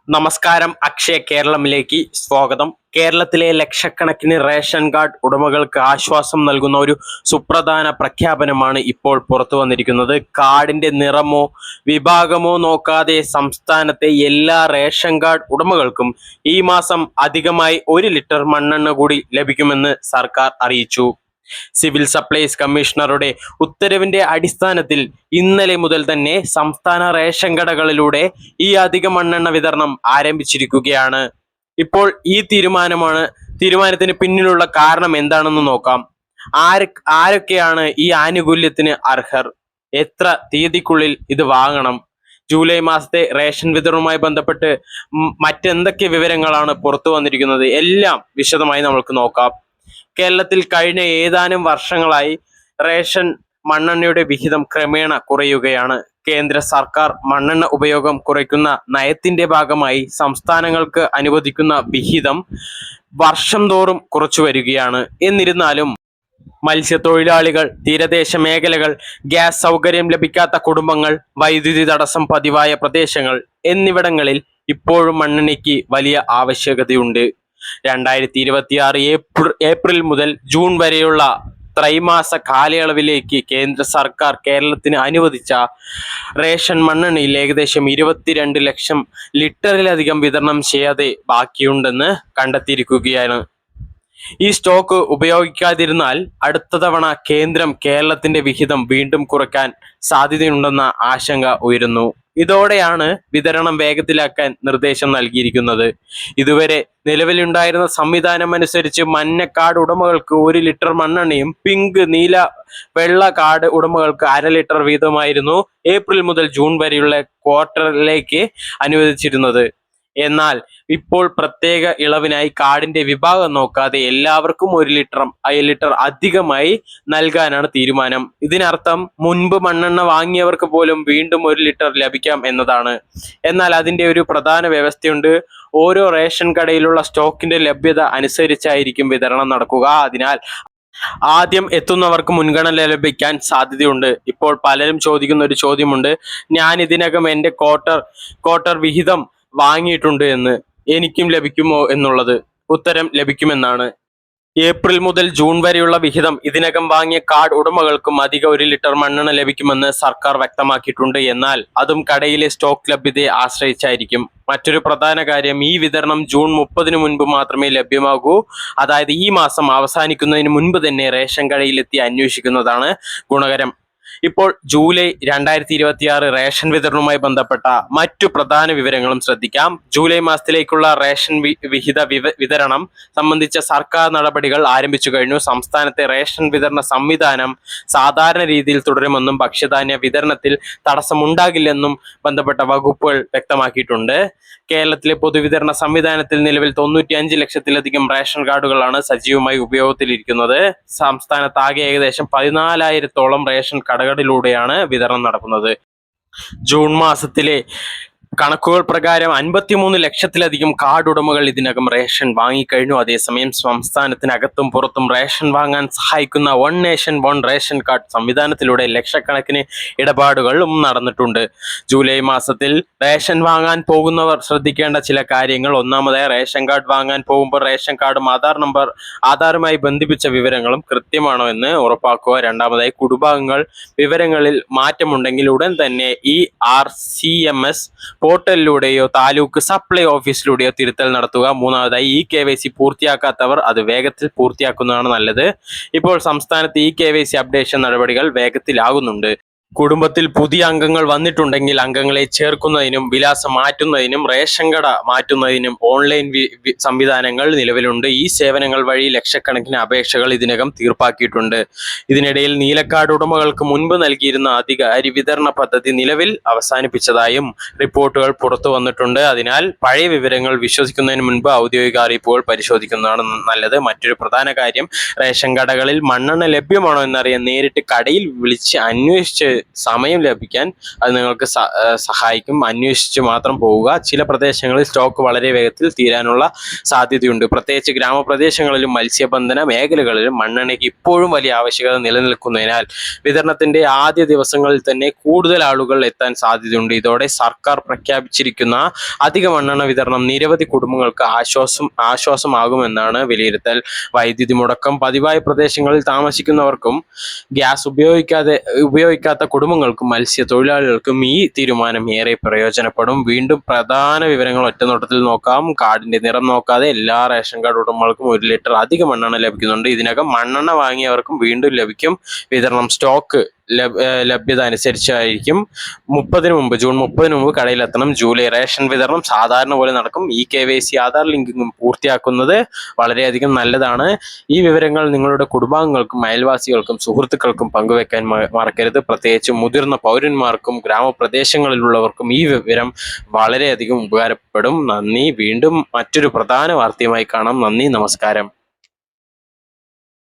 നമസ്കാരം, അക്ഷയ കേരളമിലേക്ക് സ്വാഗതം. കേരളത്തിലെ ലക്ഷക്കണക്കിന് റേഷൻ കാർഡ് ഉടമകൾക്ക് ആശ്വാസം നൽകുന്ന ഒരു സുപ്രധാന പ്രഖ്യാപനമാണ് ഇപ്പോൾ പുറത്തു വന്നിരിക്കുന്നത്. കാർഡിന്റെ നിറമോ വിഭാഗമോ നോക്കാതെ സംസ്ഥാനത്തെ എല്ലാ റേഷൻ കാർഡ് ഉടമകൾക്കും ഈ മാസം അധികമായി 1 ലിറ്റർ മണ്ണെണ്ണ കൂടി ലഭിക്കുമെന്ന് സർക്കാർ അറിയിച്ചു. സിവിൽ സപ്ലൈസ് കമ്മീഷണറുടെ ഉത്തരവിന്റെ അടിസ്ഥാനത്തിൽ ഇന്നലെ മുതൽ തന്നെ സംസ്ഥാന റേഷൻ കടകളിലൂടെ ഈ അധിക മണ്ണെണ്ണ വിതരണം ആരംഭിച്ചിരിക്കുകയാണ്. ഇപ്പോൾ ഈ തീരുമാനത്തിന് പിന്നിലുള്ള കാരണം എന്താണെന്ന് നോക്കാം. ആരൊക്കെയാണ് ഈ ആനുകൂല്യത്തിന് അർഹർ? എത്ര തീയതിക്കുള്ളിൽ ഇത് വാങ്ങണം? ജൂലൈ മാസത്തെ റേഷൻ വിതരണവുമായി ബന്ധപ്പെട്ട് മറ്റെന്തൊക്കെ വിവരങ്ങളാണ് പുറത്തു വന്നിരിക്കുന്നത്? എല്ലാം വിശദമായി നമുക്ക് നോക്കാം. കേരളത്തിൽ കഴിഞ്ഞ ഏതാനും വർഷങ്ങളായി റേഷൻ മണ്ണെണ്ണയുടെ വിഹിതം ക്രമേണ കുറയുകയാണ്. കേന്ദ്ര സർക്കാർ മണ്ണെണ്ണ ഉപയോഗം കുറയ്ക്കുന്ന നയത്തിന്റെ ഭാഗമായി സംസ്ഥാനങ്ങൾക്ക് അനുവദിക്കുന്ന വിഹിതം വർഷം തോറും കുറച്ചു വരികയാണ്. എന്നിരുന്നാലും മത്സ്യത്തൊഴിലാളികൾ, തീരദേശ മേഖലകൾ, ഗ്യാസ് സൗകര്യം ലഭിക്കാത്ത കുടുംബങ്ങൾ, വൈദ്യുതി തടസ്സം പതിവായ പ്രദേശങ്ങൾ എന്നിവിടങ്ങളിൽ ഇപ്പോഴും മണ്ണെണ്ണയ്ക്ക് വലിയ ആവശ്യകതയുണ്ട്. 2026 ഏപ്രിൽ മുതൽ ജൂൺ വരെയുള്ള ത്രൈമാസ കാലയളവിലേക്ക് കേന്ദ്ര സർക്കാർ കേരളത്തിന് അനുവദിച്ച റേഷൻ മണ്ണെണ്ണയിൽ ഏകദേശം 22 ലക്ഷം ലിറ്ററിലധികം വിതരണം ചെയ്യാതെ ബാക്കിയുണ്ടെന്ന് കണ്ടെത്തിയിരിക്കുകയാണ്. ഈ സ്റ്റോക്ക് ഉപയോഗിക്കാതിരുന്നാൽ അടുത്ത തവണ കേന്ദ്രം കേരളത്തിന്റെ വിഹിതം വീണ്ടും കുറയ്ക്കാൻ സാധ്യതയുണ്ടെന്ന ആശങ്ക ഉയരുന്നു. ഇതോടെയാണ് വിതരണം വേഗത്തിലാക്കാൻ നിർദ്ദേശം നൽകിയിരിക്കുന്നത്. ഇതുവരെ നിലവിലുണ്ടായിരുന്ന സംവിധാനം അനുസരിച്ച് മഞ്ഞ കാർഡ് ഉടമകൾക്ക് 1 ലിറ്റർ മണ്ണെണ്ണയും പിങ്ക്, നീല, വെള്ള കാർഡ് ഉടമകൾക്ക് 1/2 ലിറ്റർ വീതമായിരുന്നു ഏപ്രിൽ മുതൽ ജൂൺ വരെയുള്ള ക്വാർട്ടറിലേക്ക് അനുവദിച്ചിരുന്നത്. എന്നാൽ ഇപ്പോൾ പ്രത്യേക ഇളവിനായി കാർഡിന്റെ വിഭാഗം നോക്കാതെ എല്ലാവർക്കും 1 ലിറ്റർ അധികമായി നൽകാനാണ് തീരുമാനം. ഇതിനർത്ഥം മുൻപ് മണ്ണെണ്ണ വാങ്ങിയവർക്ക് പോലും വീണ്ടും 1 ലിറ്റർ ലഭിക്കാം എന്നതാണ്. എന്നാൽ അതിന്റെ ഒരു പ്രധാന വ്യവസ്ഥയുണ്ട്. ഓരോ റേഷൻ കടയിലുള്ള സ്റ്റോക്കിന്റെ ലഭ്യത അനുസരിച്ചായിരിക്കും വിതരണം നടക്കുക. അതിനാൽ ആദ്യം എത്തുന്നവർക്ക് മുൻഗണന ലഭിക്കാൻ സാധ്യതയുണ്ട്. ഇപ്പോൾ പലരും ചോദിക്കുന്ന ഒരു ചോദ്യമുണ്ട്. ഞാൻ ഇതിനകം എൻ്റെ ക്വാർട്ടർ വിഹിതം വാങ്ങിയിട്ടുണ്ട് എന്ന്, എനിക്കും ലഭിക്കുമോ എന്നുള്ളത്. ഉത്തരം ലഭിക്കുമെന്നാണ്. ഏപ്രിൽ മുതൽ ജൂൺ വരെയുള്ള വിഹിതം ഇതിനകം വാങ്ങിയ കാർഡ് ഉടമകൾക്കും അധിക 1 ലിറ്റർ മണ്ണെണ്ണ ലഭിക്കുമെന്ന് സർക്കാർ വ്യക്തമാക്കിയിട്ടുണ്ട്. എന്നാൽ അതും കടയിലെ സ്റ്റോക്ക് ലഭ്യതയെ ആശ്രയിച്ചായിരിക്കും. മറ്റൊരു പ്രധാന കാര്യം, ഈ വിതരണം ജൂൺ 30 മുൻപ് മാത്രമേ ലഭ്യമാകൂ. അതായത് ഈ മാസം അവസാനിക്കുന്നതിന് മുൻപ് തന്നെ റേഷൻ കടയിലെത്തി അന്വേഷിക്കുന്നതാണ് ഗുണകരം. ഇപ്പോൾ ജൂലൈ 2026 റേഷൻ വിതരണവുമായി ബന്ധപ്പെട്ട മറ്റു പ്രധാന വിവരങ്ങളും ശ്രദ്ധിക്കാം. ജൂലൈ മാസത്തിലേക്കുള്ള റേഷൻ വിതരണം സംബന്ധിച്ച സർക്കാർ നടപടികൾ ആരംഭിച്ചു കഴിഞ്ഞു. സംസ്ഥാനത്തെ റേഷൻ വിതരണ സംവിധാനം സാധാരണ രീതിയിൽ തുടരുമെന്നും ഭക്ഷ്യധാന്യ വിതരണത്തിൽ തടസ്സമുണ്ടാകില്ലെന്നും ബന്ധപ്പെട്ട വകുപ്പുകൾ വ്യക്തമാക്കിയിട്ടുണ്ട്. കേരളത്തിലെ പൊതുവിതരണ സംവിധാനത്തിൽ നിലവിൽ 95 ലക്ഷത്തിലധികം റേഷൻ കാർഡുകളാണ് സജീവമായി ഉപയോഗത്തിലിരിക്കുന്നത്. സംസ്ഥാനത്താകെ ഏകദേശം 14,000-ഓളം റേഷൻ കടകളിലൂടെയാണ് വിതരണം നടക്കുന്നത്. ജൂൺ മാസത്തിലെ കണക്കുകൾ പ്രകാരം 53 ലക്ഷത്തിലധികം കാർഡ് ഉടമകൾ ഇതിനകം റേഷൻ വാങ്ങിക്കഴിഞ്ഞു. അതേസമയം സംസ്ഥാനത്തിനകത്തും പുറത്തും റേഷൻ വാങ്ങാൻ സഹായിക്കുന്ന one nation one ration card സംവിധാനത്തിലൂടെ ലക്ഷക്കണക്കിന് ഇടപാടുകളും നടന്നിട്ടുണ്ട്. ജൂലൈ മാസത്തിൽ റേഷൻ വാങ്ങാൻ പോകുന്നവർ ശ്രദ്ധിക്കേണ്ട ചില കാര്യങ്ങൾ. ഒന്നാമതായി, റേഷൻ കാർഡ് വാങ്ങാൻ പോകുമ്പോൾ റേഷൻ കാർഡും ആധാറുമായി ബന്ധിപ്പിച്ച വിവരങ്ങളും കൃത്യമാണോ എന്ന് ഉറപ്പാക്കുക. രണ്ടാമതായി, കുടുംബാംഗങ്ങൾ വിവരങ്ങളിൽ മാറ്റമുണ്ടെങ്കിൽ ഉടൻ തന്നെ ERCMS പോർട്ടലിലൂടെയോ താലൂക്ക് സപ്ലൈ ഓഫീസിലൂടെയോ തിരുത്തൽ നടത്തുക. മൂന്നാമതായി, KYC പൂർത്തിയാക്കാത്തവർ അത് വേഗത്തിൽ പൂർത്തിയാക്കുന്നതാണ് നല്ലത്. ഇപ്പോൾ സംസ്ഥാനത്ത് KYC അപ്ഡേഷൻ നടപടികൾ വേഗത്തിലാകുന്നുണ്ട്. കുടുംബത്തിൽ പുതിയ അംഗങ്ങൾ വന്നിട്ടുണ്ടെങ്കിൽ അംഗങ്ങളെ ചേർക്കുന്നതിനും വിലാസം മാറ്റുന്നതിനും റേഷൻ കട മാറ്റുന്നതിനും ഓൺലൈൻ സംവിധാനങ്ങൾ നിലവിലുണ്ട്. ഈ സേവനങ്ങൾ വഴി ലക്ഷക്കണക്കിന് അപേക്ഷകൾ ഇതിനകം തീർപ്പാക്കിയിട്ടുണ്ട്. ഇതിനിടയിൽ നീലക്കാർഡ് ഉടമകൾക്ക് മുൻപ് നൽകിയിരുന്ന അധിക അരി വിതരണ പദ്ധതി നിലവിൽ അവസാനിപ്പിച്ചതായും റിപ്പോർട്ടുകൾ പുറത്തു വന്നിട്ടുണ്ട്. അതിനാൽ പഴയ വിവരങ്ങൾ വിശ്വസിക്കുന്നതിന് മുൻപ് ഔദ്യോഗിക അറിയിപ്പുകൾ പരിശോധിക്കുന്നതാണ് നല്ലത്. മറ്റൊരു പ്രധാന കാര്യം, റേഷൻ കടകളിൽ മണ്ണെണ്ണ ലഭ്യമാണോ എന്നറിയാൻ നേരിട്ട് കടയിൽ വിളിച്ച് അന്വേഷിച്ച് സമയം ലഭിക്കാൻ അത് നിങ്ങൾക്ക് സഹായിക്കും. അന്വേഷിച്ച് മാത്രം പോവുക. ചില പ്രദേശങ്ങളിൽ സ്റ്റോക്ക് വളരെ വേഗത്തിൽ തീരാനുള്ള സാധ്യതയുണ്ട്. പ്രത്യേകിച്ച് ഗ്രാമപ്രദേശങ്ങളിലും മത്സ്യബന്ധന മേഖലകളിലും മണ്ണെണ്ണയ്ക്ക് ഇപ്പോഴും വലിയ ആവശ്യകത നിലനിൽക്കുന്നതിനാൽ വിതരണത്തിന്റെ ആദ്യ ദിവസങ്ങളിൽ തന്നെ കൂടുതൽ ആളുകൾ എത്താൻ സാധ്യതയുണ്ട്. ഇതോടെ സർക്കാർ പ്രഖ്യാപിച്ചിരിക്കുന്ന അധിക മണ്ണെണ്ണ വിതരണം നിരവധി കുടുംബങ്ങൾക്ക് ആശ്വാസമാകുമെന്നാണ് വിലയിരുത്തൽ. വൈദ്യുതി മുടക്കം പതിവായ പ്രദേശങ്ങളിൽ താമസിക്കുന്നവർക്കും ഗ്യാസ് ഉപയോഗിക്കാത്ത കുടുംബങ്ങൾക്കും മത്സ്യത്തൊഴിലാളികൾക്കും ഈ തീരുമാനം ഏറെ പ്രയോജനപ്പെടും. വീണ്ടും പ്രധാന വിവരങ്ങൾ ഒറ്റനോട്ടത്തിൽ നോക്കാം. കാർഡിന്റെ നിറം നോക്കാതെ എല്ലാ റേഷൻ കാർഡ് ഉടമകൾക്കും 1 ലിറ്റർ അധിക മണ്ണെണ്ണ ലഭിക്കുന്നുണ്ട്. ഇതിനകം മണ്ണെണ്ണ വാങ്ങിയവർക്കും വീണ്ടും ലഭിക്കും. വിതരണം സ്റ്റോക്ക് ലഭ്യത അനുസരിച്ചായിരിക്കും. ജൂൺ 30 മുമ്പ് കടയിലെത്തണം. ജൂലൈ റേഷൻ വിതരണം സാധാരണ പോലെ നടക്കും. ഈ KYC ആധാർ ലിങ്കിങ്ങും പൂർത്തിയാക്കുന്നത് വളരെയധികം നല്ലതാണ്. ഈ വിവരങ്ങൾ നിങ്ങളുടെ കുടുംബാംഗങ്ങൾക്കും അയൽവാസികൾക്കും സുഹൃത്തുക്കൾക്കും പങ്കുവെക്കാൻ മറക്കരുത്. പ്രത്യേകിച്ച് മുതിർന്ന പൗരന്മാർക്കും ഗ്രാമപ്രദേശങ്ങളിലുള്ളവർക്കും ഈ വിവരം വളരെയധികം ഉപകാരപ്പെടും. നന്ദി. വീണ്ടും മറ്റൊരു പ്രധാന വാർത്തയുമായി കാണാം. നന്ദി, നമസ്കാരം.